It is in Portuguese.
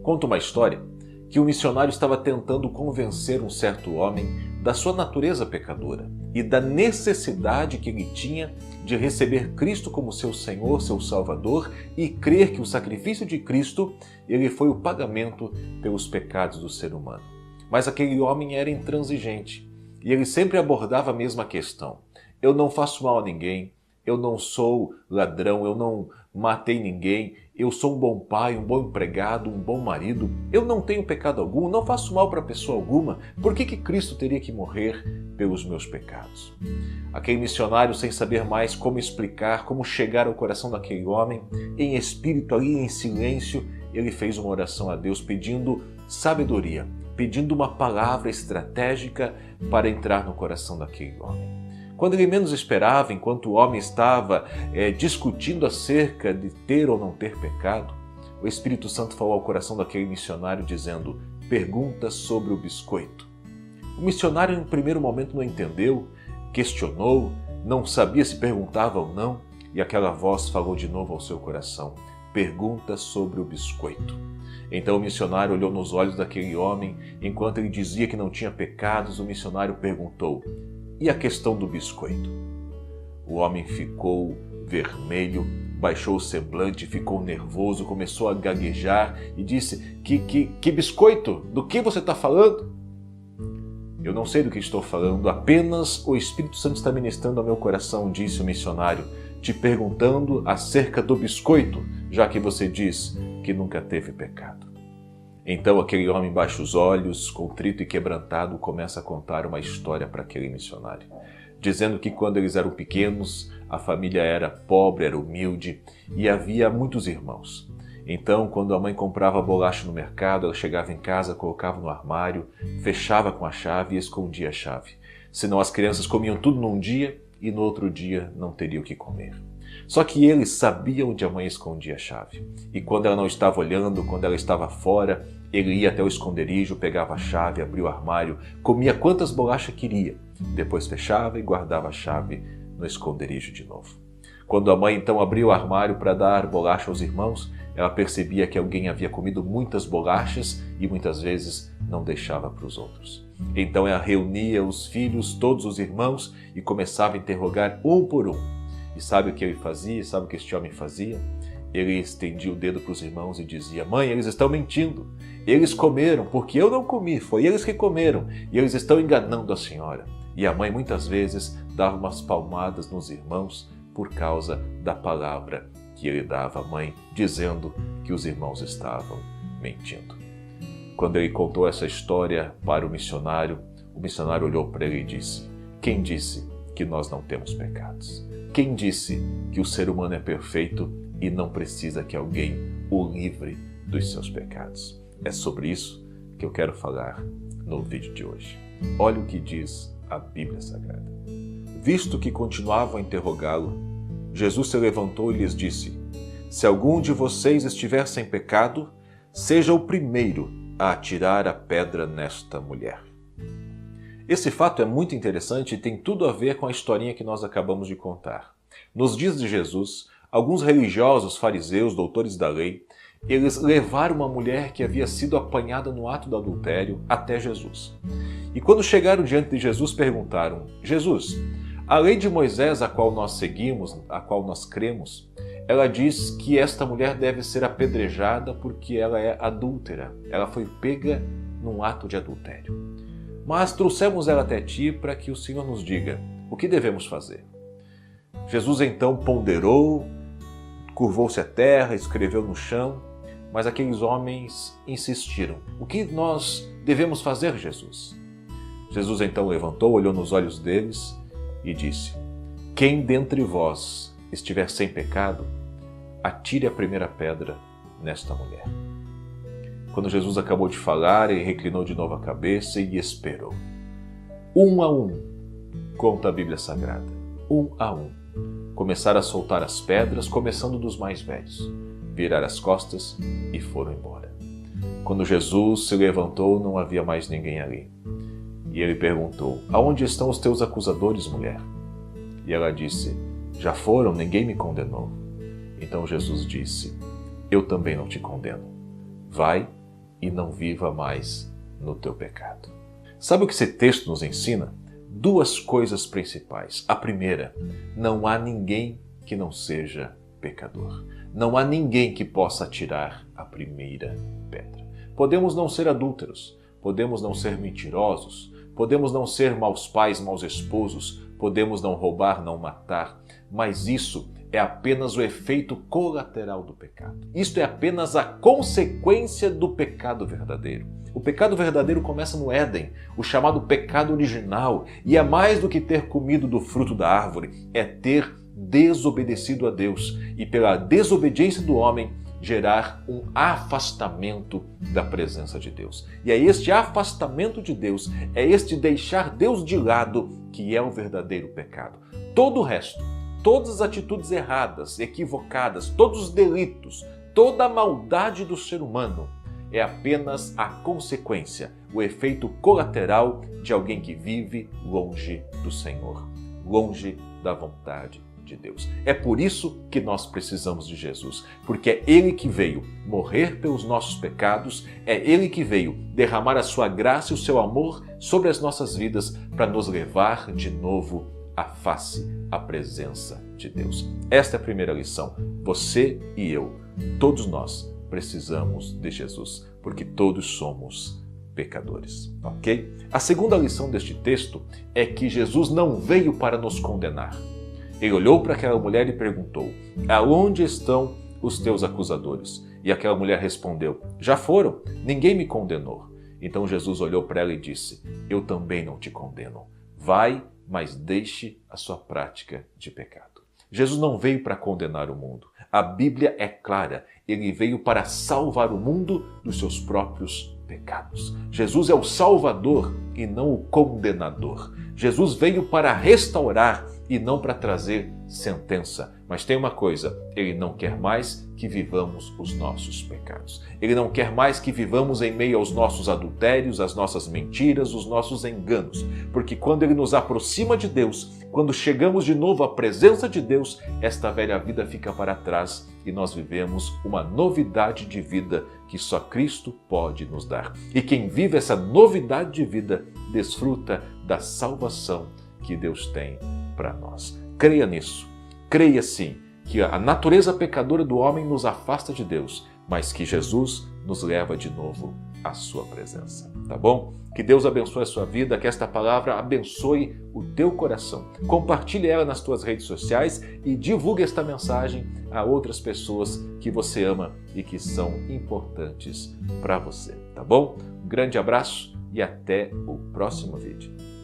Conta uma história que o missionário estava tentando convencer um certo homem da sua natureza pecadora e da necessidade que ele tinha de receber Cristo como seu Senhor, seu Salvador e crer que o sacrifício de Cristo ele foi o pagamento pelos pecados do ser humano. Mas aquele homem era intransigente e ele sempre abordava a mesma questão. Eu não faço mal a ninguém, eu não sou ladrão, eu não matei ninguém, eu sou um bom pai, um bom empregado, um bom marido, eu não tenho pecado algum, não faço mal para pessoa alguma, por que Cristo teria que morrer pelos meus pecados? Aquele missionário, sem saber mais como explicar, como chegar ao coração daquele homem, em espírito ali, em silêncio, ele fez uma oração a Deus pedindo sabedoria, pedindo uma palavra estratégica para entrar no coração daquele homem. Quando ele menos esperava, enquanto o homem estava discutindo acerca de ter ou não ter pecado, o Espírito Santo falou ao coração daquele missionário dizendo: pergunta sobre o biscoito. O missionário, em primeiro momento, não entendeu, questionou, não sabia se perguntava ou não, e aquela voz falou de novo ao seu coração: pergunta sobre o biscoito. Então o missionário olhou nos olhos daquele homem, enquanto ele dizia que não tinha pecados, o missionário perguntou: e a questão do biscoito? O homem ficou vermelho, baixou o semblante, ficou nervoso, começou a gaguejar e disse: Que biscoito? Do que você está falando? Eu não sei do que estou falando, apenas o Espírito Santo está ministrando ao meu coração, disse o missionário, te perguntando acerca do biscoito, já que você diz que nunca teve pecado. Então aquele homem baixa os olhos, contrito e quebrantado, começa a contar uma história para aquele missionário, dizendo que quando eles eram pequenos, a família era pobre, era humilde e havia muitos irmãos. Então, quando a mãe comprava bolacha no mercado, ela chegava em casa, colocava no armário, fechava com a chave e escondia a chave. Senão as crianças comiam tudo num dia e no outro dia não teriam o que comer. Só que eles sabiam onde a mãe escondia a chave. E quando ela não estava olhando, quando ela estava fora, ele ia até o esconderijo, pegava a chave, abria o armário, comia quantas bolachas queria. Depois fechava e guardava a chave no esconderijo de novo. Quando a mãe então abria o armário para dar bolacha aos irmãos, ela percebia que alguém havia comido muitas bolachas e muitas vezes não deixava para os outros. Então ela reunia os filhos, todos os irmãos, e começava a interrogar um por um. E sabe o que ele fazia? Sabe o que este homem fazia? Ele estendia o dedo para os irmãos e dizia: mãe, eles estão mentindo. Eles comeram, porque eu não comi, foi eles que comeram. E eles estão enganando a senhora. E a mãe muitas vezes dava umas palmadas nos irmãos por causa da palavra que ele dava à mãe, dizendo que os irmãos estavam mentindo. Quando ele contou essa história para o missionário olhou para ele e disse: quem disse que nós não temos pecados? Quem disse que o ser humano é perfeito e não precisa que alguém o livre dos seus pecados? É sobre isso que eu quero falar no vídeo de hoje. Olha o que diz a Bíblia Sagrada. Visto que continuavam a interrogá-lo, Jesus se levantou e lhes disse: se algum de vocês estiver sem pecado, seja o primeiro a atirar a pedra nesta mulher. Esse fato é muito interessante e tem tudo a ver com a historinha que nós acabamos de contar. Nos dias de Jesus, alguns religiosos, fariseus, doutores da lei, eles levaram uma mulher que havia sido apanhada no ato do adultério até Jesus. E quando chegaram diante de Jesus, perguntaram: Jesus, a lei de Moisés, a qual nós seguimos, a qual nós cremos, ela diz que esta mulher deve ser apedrejada porque ela é adúltera. Ela foi pega num ato de adultério. Mas trouxemos ela até ti para que o Senhor nos diga o que devemos fazer. Jesus então ponderou, curvou-se à terra, escreveu no chão, mas aqueles homens insistiram. O que nós devemos fazer, Jesus? Jesus então levantou, olhou nos olhos deles e disse: quem dentre vós estiver sem pecado, atire a primeira pedra nesta mulher. Quando Jesus acabou de falar, ele reclinou de novo a cabeça e esperou. Um a um, conta a Bíblia Sagrada, um a um, começaram a soltar as pedras, começando dos mais velhos, viraram as costas e foram embora. Quando Jesus se levantou, não havia mais ninguém ali. E ele perguntou: aonde estão os teus acusadores, mulher? E ela disse: já foram, ninguém me condenou. Então Jesus disse: eu também não te condeno. Vai e não viva mais no teu pecado. Sabe o que esse texto nos ensina? Duas coisas principais. A primeira, não há ninguém que não seja pecador. Não há ninguém que possa atirar a primeira pedra. Podemos não ser adúlteros, podemos não ser mentirosos, podemos não ser maus pais, maus esposos, podemos não roubar, não matar, mas isso é apenas o efeito colateral do pecado. Isto é apenas a consequência do pecado verdadeiro. O pecado verdadeiro começa no Éden, o chamado pecado original, e é mais do que ter comido do fruto da árvore, é ter desobedecido a Deus e pela desobediência do homem gerar um afastamento da presença de Deus. E é este afastamento de Deus, é este deixar Deus de lado que é o verdadeiro pecado. Todo o resto, todas as atitudes erradas, equivocadas, todos os delitos, toda a maldade do ser humano é apenas a consequência, o efeito colateral de alguém que vive longe do Senhor, longe da vontade de Deus. É por isso que nós precisamos de Jesus, porque é Ele que veio morrer pelos nossos pecados, é Ele que veio derramar a sua graça e o seu amor sobre as nossas vidas para nos levar de novo à face, à presença de Deus. Esta é a primeira lição. Você e eu, todos nós, precisamos de Jesus, porque todos somos pecadores, ok? A segunda lição deste texto é que Jesus não veio para nos condenar. Ele olhou para aquela mulher e perguntou: aonde estão os teus acusadores? E aquela mulher respondeu: já foram, ninguém me condenou. Então Jesus olhou para ela e disse: eu também não te condeno. Vai, mas deixe a sua prática de pecado. Jesus não veio para condenar o mundo. A Bíblia é clara. Ele veio para salvar o mundo dos seus próprios pecados. Jesus é o Salvador e não o condenador. Jesus veio para restaurar e não para trazer sentença. Mas tem uma coisa, Ele não quer mais que vivamos os nossos pecados. Ele não quer mais que vivamos em meio aos nossos adultérios, às nossas mentiras, os nossos enganos. Porque quando Ele nos aproxima de Deus, quando chegamos de novo à presença de Deus, esta velha vida fica para trás e nós vivemos uma novidade de vida que só Cristo pode nos dar. E quem vive essa novidade de vida, desfruta da salvação que Deus tem para nós. Creia nisso. Creia sim que a natureza pecadora do homem nos afasta de Deus, mas que Jesus nos leva de novo à sua presença. Tá bom? Que Deus abençoe a sua vida, que esta palavra abençoe o teu coração. Compartilhe ela nas tuas redes sociais e divulgue esta mensagem a outras pessoas que você ama e que são importantes para você. Tá bom? Um grande abraço e até o próximo vídeo.